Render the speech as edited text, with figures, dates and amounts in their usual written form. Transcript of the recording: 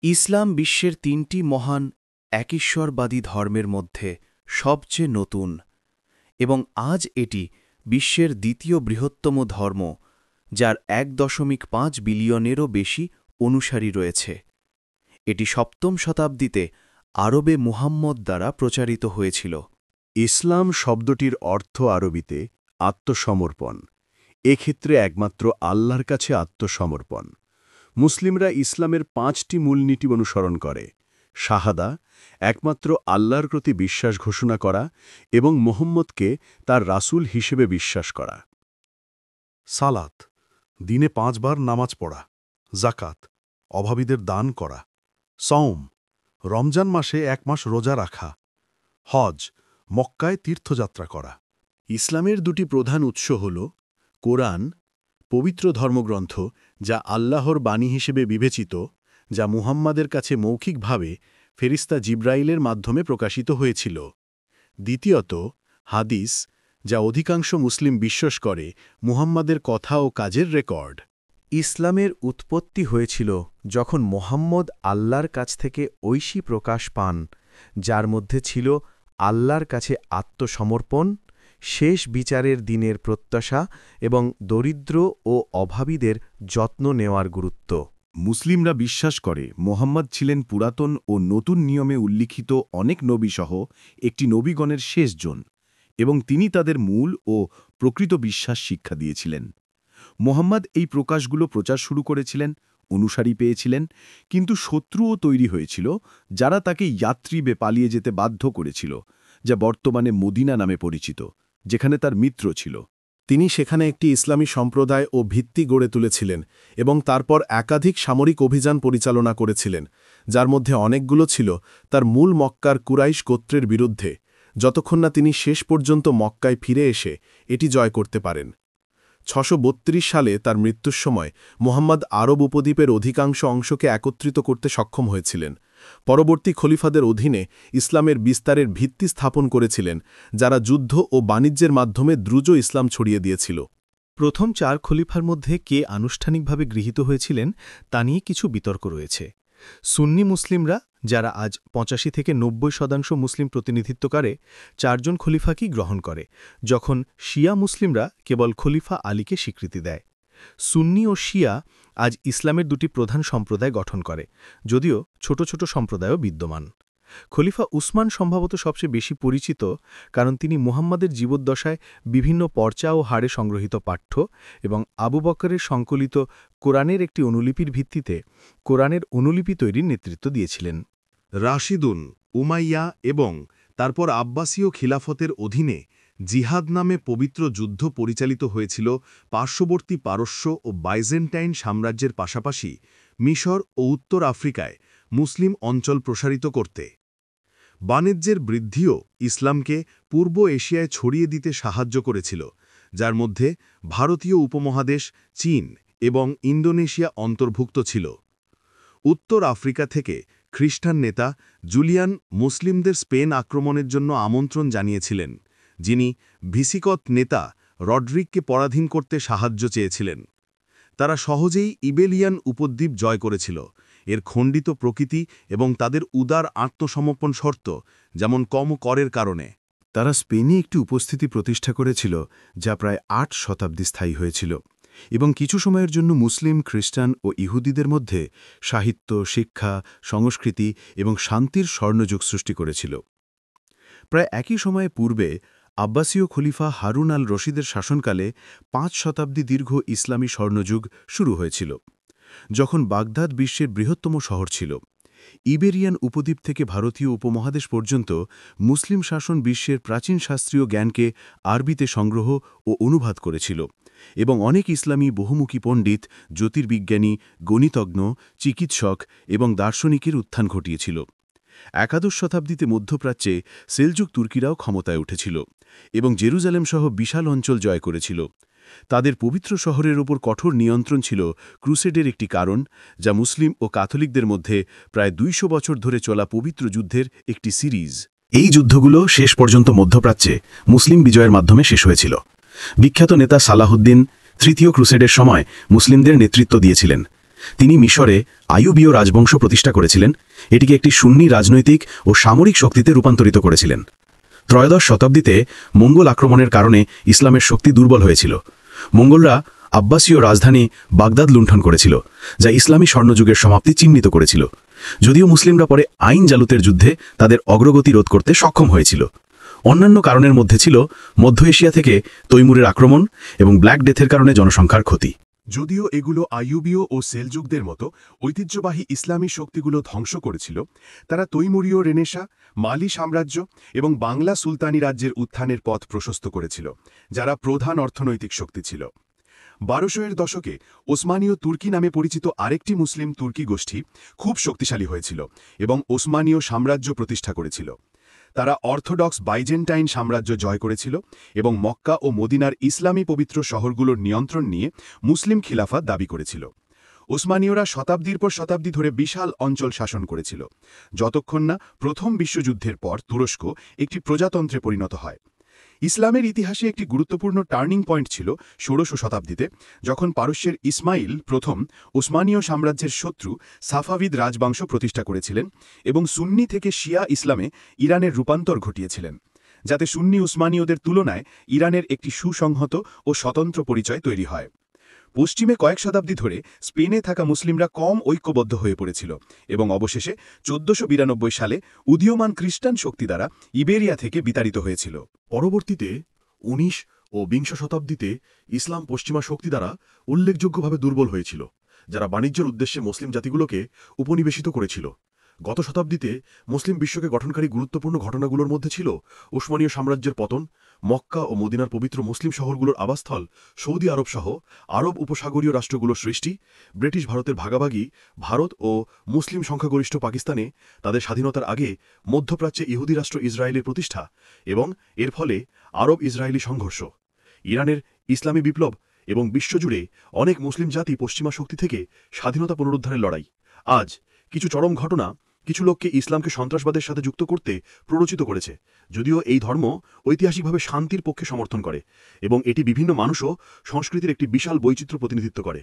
ইসলাম বিশ্বের তিনটি মহান একেশ্বরবাদী ধর্মের মধ্যে সবচেয়ে নতুন এবং আজ এটি বিশ্বের দ্বিতীয় বৃহত্তম ধর্ম, যার ১.৫ বিলিয়নেরও বেশি অনুসারী রয়েছে। এটি সপ্তম শতাব্দীতে আরবে মুহাম্মদ দ্বারা প্রচারিত হয়েছিল। ইসলাম শব্দটির অর্থ আরবিতে আত্মসমর্পণ। এক্ষেত্রে একমাত্র আল্লাহর কাছে আত্মসমর্পণ। মুসলিমরা ইসলামের ৫টি মূলনীতি অনুসরণ করে: শাহাদা, একমাত্র আল্লাহর প্রতি বিশ্বাস ঘোষণা করা এবং মুহাম্মদকে তার রাসূল হিসেবে বিশ্বাস করা। সালাত, দিনে ৫ বার নামাজ পড়া। জাকাত, অভাবীদের দান করা। সওম, রমজান মাসে ১ মাস রোজা রাখা। হজ, মক্কায় তীর্থযাত্রা করা। ইসলামের দুটি প্রধান উৎস হল কোরআন, পবিত্র ধর্মগ্রন্থ যা আল্লাহর বাণী হিসেবে বিবেচিত, যা মুহাম্মাদের কাছে মৌখিকভাবে ফেরেশতা জিবরাইলের মাধ্যমে প্রকাশিত হয়েছিল। দ্বিতীয়ত, হাদিস, যা অধিকাংশ মুসলিম বিশ্বাস করে মুহাম্মাদের কথা ও কাজের রেকর্ড। ইসলামের উৎপত্তি হয়েছিল যখন মুহাম্মদ আল্লাহর কাছ থেকে ঐশী প্রকাশ পান, যার মধ্যে ছিল আল্লাহর কাছে আত্মসমর্পণ, শেষ বিচারের দিনের প্রত্যাশা এবং দরিদ্র ও অভাবীদের যত্ন নেওয়ার গুরুত্ব। মুসলিমরা বিশ্বাস করে মুহাম্মদ ছিলেন পুরাতন ও নতুন নিয়মে উল্লিখিত অনেক নবীসহ একটি নবীগণের শেষজন, এবং তিনি তাদের মূল ও প্রকৃত বিশ্বাস শিক্ষা দিয়েছিলেন। মুহাম্মদ এই প্রকাশগুলো প্রচার শুরু করেছিলেন, অনুসারী পেয়েছিলেন, কিন্তু শত্রুও তৈরি হয়েছিল যারা তাকে ইয়াত্রিবে পালিয়ে যেতে বাধ্য করেছিল, যা বর্তমানে মদিনা নামে পরিচিত, যেখানে তার মিত্র ছিল। তিনি সেখানে একটি ইসলামী সম্প্রদায় ও ভিত্তি গড়ে তুলেছিলেন এবং তারপর একাধিক সামরিক অভিযান পরিচালনা করেছিলেন, যার মধ্যে অনেকগুলো ছিল তার মূল মক্কার কুরাইশ গোত্রের বিরুদ্ধে, যতক্ষণ না তিনি শেষ পর্যন্ত মক্কায় ফিরে এসে এটি জয় করতে পারেন। ৬৩২ সালে তার মৃত্যুর সময় মুহাম্মদ আরব উপদ্বীপের অধিকাংশ অংশকে একত্রিত করতে সক্ষম হয়েছিলেন। পরবর্তী খলিফাদের অধীনে ইসলামের বিস্তারের ভিত্তি স্থাপন করেছিলেন, যারা যুদ্ধ ও বাণিজ্যের মাধ্যমে দ্রুত ইসলাম ছড়িয়ে দিয়েছিল। প্রথম ৪ খলিফার মধ্যে কে আনুষ্ঠানিকভাবে গৃহীত হয়েছিলেন তা নিয়ে কিছু বিতর্ক রয়েছে। সুন্নি মুসলিমরা, যারা আজ ৮৫ থেকে ৯০% মুসলিম প্রতিনিধিত্ব করে, ৪ জন খলিফাকেই গ্রহণ করে, যখন শিয়া মুসলিমরা কেবল খলিফা আলীকে স্বীকৃতি দেয়। সুন্নি ও শিয়া আজ ইসলামের দুটি প্রধান সম্প্রদায় গঠন করে, যদিও ছোট ছোট সম্প্রদায়ও বিদ্যমান। খলিফা উসমান সম্ভবত সবচেয়ে বেশি পরিচিত, কারণ তিনি মুহাম্মাদের জীবদ্দশায় বিভিন্ন পর্চা ও হাড়ে সংগ্রহিত পাঠ্য এবং আবু বকরের সংকলিত কোরআনের একটি অনুলিপির ভিত্তিতে কোরআনের অনুলিপি তৈরির নেতৃত্ব দিয়েছিলেন। রাশিদুন, উমাইয়া এবং তারপর আব্বাসীয় খিলাফতের অধীনে জিহাদ নামে পবিত্র যুদ্ধ পরিচালিত হয়েছিল পার্শ্ববর্তী পারস্য ও বাইজেন্টাইন সাম্রাজ্যের পাশাপাশি মিশর ও উত্তর আফ্রিকায় মুসলিম অঞ্চল প্রসারিত করতে। বাণিজ্যের বৃদ্ধিও ইসলামকে পূর্ব এশিয়ায় ছড়িয়ে দিতে সাহায্য করেছিল, যার মধ্যে ভারতীয় উপমহাদেশ, চীন এবং ইন্দোনেশিয়া অন্তর্ভুক্ত ছিল। উত্তর আফ্রিকা থেকে খ্রিস্টান নেতা জুলিয়ান মুসলিমদের স্পেন আক্রমণের জন্য আমন্ত্রণ জানিয়েছিলেন, যিনি ভিসিকত নেতা রড্রিককে পরাধীন করতে সাহায্য চেয়েছিলেন। তারা সহজেই ইবেলিয়ান উপদ্বীপ জয় করেছিল। এর খণ্ডিত প্রকৃতি এবং তাদের উদার আত্মসমর্পণ শর্ত, যেমন কম করের কারণে, তারা স্পেনে একটি উপস্থিতি প্রতিষ্ঠা করেছিল যা প্রায় ৮ শতাব্দী স্থায়ী হয়েছিল এবং কিছু সময়ের জন্য মুসলিম, খ্রিস্টান ও ইহুদিদের মধ্যে সাহিত্য, শিক্ষা, সংস্কৃতি এবং শান্তির স্বর্ণযুগ সৃষ্টি করেছিল। প্রায় একই সময়ে পূর্বে আব্বাসীয় খলিফা হারুন আল রশিদের শাসনকালে ৫ শতাব্দী দীর্ঘ ইসলামী স্বর্ণযুগ শুরু হয়েছিল, যখন বাগদাদ বিশ্বের বৃহত্তম শহর ছিল। ইবেরিয়ান উপদ্বীপ থেকে ভারতীয় উপমহাদেশ পর্যন্ত মুসলিম শাসন বিশ্বের প্রাচীন শাস্ত্রীয় জ্ঞানকে আরবিতে সংগ্রহ ও অনুবাদ করেছিল এবং অনেক ইসলামী বহুমুখী পণ্ডিত, জ্যোতির্বিজ্ঞানী, গণিতজ্ঞ, চিকিৎসক এবং দার্শনিকের উত্থান ঘটিয়েছিল। একাদশ শতাব্দীতে মধ্যপ্রাচ্যে সেলজুক তুর্কিরাও ক্ষমতায় উঠেছিল এবং জেরুজালেম সহ বিশাল অঞ্চল জয় করেছিল। তাদের পবিত্র শহরের ওপর কঠোর নিয়ন্ত্রণ ছিল ক্রুসেডের একটি কারণ, যা মুসলিম ও ক্যাথলিকদের মধ্যে প্রায় ২০০ বছর ধরে চলা পবিত্র যুদ্ধের একটি সিরিজ। এই যুদ্ধগুলো শেষ পর্যন্ত মধ্যপ্রাচ্যে মুসলিম বিজয়ের মাধ্যমে শেষ হয়েছিল। বিখ্যাত নেতা সালাহুদ্দিন তৃতীয় ক্রুসেডের সময় মুসলিমদের নেতৃত্ব দিয়েছিলেন। তিনি মিশরে আইয়ুবীয় রাজবংশ প্রতিষ্ঠা করেছিলেন, এটিকে একটি সুন্নি রাজনৈতিক ও সামরিক শক্তিতে রূপান্তরিত করেছিলেন। ত্রয়োদশ শতাব্দীতে মঙ্গল আক্রমণের কারণে ইসলামের শক্তি দুর্বল হয়েছিল। মঙ্গলরা আব্বাসীয় রাজধানী বাগদাদ লুণ্ঠন করেছিল, যা ইসলামী স্বর্ণযুগের সমাপ্তি চিহ্নিত করেছিল। যদিও মুসলিমরা পরে আইন জালুতের যুদ্ধে তাদের অগ্রগতি রোধ করতে সক্ষম হয়েছিল। অন্যান্য কারণের মধ্যে ছিল মধ্য এশিয়া থেকে তৈমুরের আক্রমণ এবং ব্ল্যাক ডেথের কারণে জনসংখ্যার ক্ষতি। যদিও এগুলো আইয়ুবীয় ও সেলজুকদের মতো ঐতিহ্যবাহী ইসলামী শক্তিগুলো ধ্বংস করেছিল, তারা তৈমুরীয় রেনেসা, মালি সাম্রাজ্য এবং বাংলা সুলতানি রাজ্যের উত্থানের পথ প্রশস্ত করেছিল, যারা প্রধান অর্থনৈতিক শক্তি ছিল। 1200-এর দশকে ওসমানীয় তুর্কি নামে পরিচিত আরেকটি মুসলিম তুর্কি গোষ্ঠী খুব শক্তিশালী হয়েছিল এবং ওসমানীয় সাম্রাজ্য প্রতিষ্ঠা করেছিল। তারা অর্থোডক্স বাইজেন্টাইন সাম্রাজ্য জয় করেছিল এবং মক্কা ও মদিনার ইসলামী পবিত্র শহরগুলোর নিয়ন্ত্রণ নিয়ে মুসলিম খিলাফত দাবি করেছিল। ওসমানীয়রা শতাব্দীর পর শতাব্দী ধরে বিশাল অঞ্চল শাসন করেছিল, যতক্ষণ না প্রথম বিশ্বযুদ্ধের পর তুরস্ক একটি প্রজাতন্ত্রে পরিণত হয়। ইসলামের ইতিহাসে একটি গুরুত্বপূর্ণ টার্নিং পয়েন্ট ছিল 16শ শতাব্দীতে, যখন পারস্যের ইসমাইল প্রথম ওসমানীয় সাম্রাজ্যের শত্রু সাফাভিদ রাজবংশ প্রতিষ্ঠা করেছিলেন এবং সুন্নি থেকে শিয়া ইসলামে ইরানের রূপান্তর ঘটিয়েছিলেন, যাতে সুন্নি উসমানীয়দের তুলনায় ইরানের একটি সুসংহত ও স্বতন্ত্র পরিচয় তৈরি হয়। পশ্চিমে কয়েক শতাব্দী ধরে স্পেনে থাকা মুসলিমরা কম ঐক্যবদ্ধ হয়ে পড়েছিল এবং অবশেষে 1492 সালে উদীয়মান খ্রিস্টান শক্তি দ্বারা ইবেরিয়া থেকে বিতাড়িত হয়েছিল। পরবর্তীতে 19 ও 20 শতাব্দীতে ইসলাম পশ্চিমা শক্তি দ্বারা উল্লেখযোগ্যভাবে দুর্বল হয়েছিল, যারা বাণিজ্যের উদ্দেশ্যে মুসলিম জাতিগুলোকে উপনিবেশিত করেছিল। গত শতাব্দীতে মুসলিম বিশ্বকে গঠনকারী গুরুত্বপূর্ণ ঘটনাগুলোর মধ্যে ছিল ওসমানীয় সাম্রাজ্যের পতন, মক্কা ও মদিনার পবিত্র মুসলিম শহরগুলোর আবাসস্থল সৌদি আরব সহ আরব উপসাগরীয় রাষ্ট্রগুলোর সৃষ্টি, ব্রিটিশ ভারতের ভাগাভাগি, ভারত ও মুসলিম সংখ্যাগরিষ্ঠ পাকিস্তানে তাদের স্বাধীনতার আগে মধ্যপ্রাচ্যে ইহুদি রাষ্ট্র ইসরায়েলের প্রতিষ্ঠা এবং এর ফলে আরব ইসরায়েলি সংঘর্ষ, ইরানের ইসলামী বিপ্লব এবং বিশ্বজুড়ে অনেক মুসলিম জাতি পশ্চিমা শক্তি থেকে স্বাধীনতা পুনরুদ্ধারের লড়াই। আজ কিছু চরম ঘটনা কিছু লোককে ইসলামকে সন্ত্রাসবাদের সাথে যুক্ত করতে প্ররোচিত করেছে, যদিও এই ধর্ম ঐতিহাসিকভাবে শান্তির পক্ষে সমর্থন করে এবং এটি বিভিন্ন মানুষ ও সংস্কৃতির একটি বিশাল বৈচিত্র্য প্রতিনিধিত্ব করে।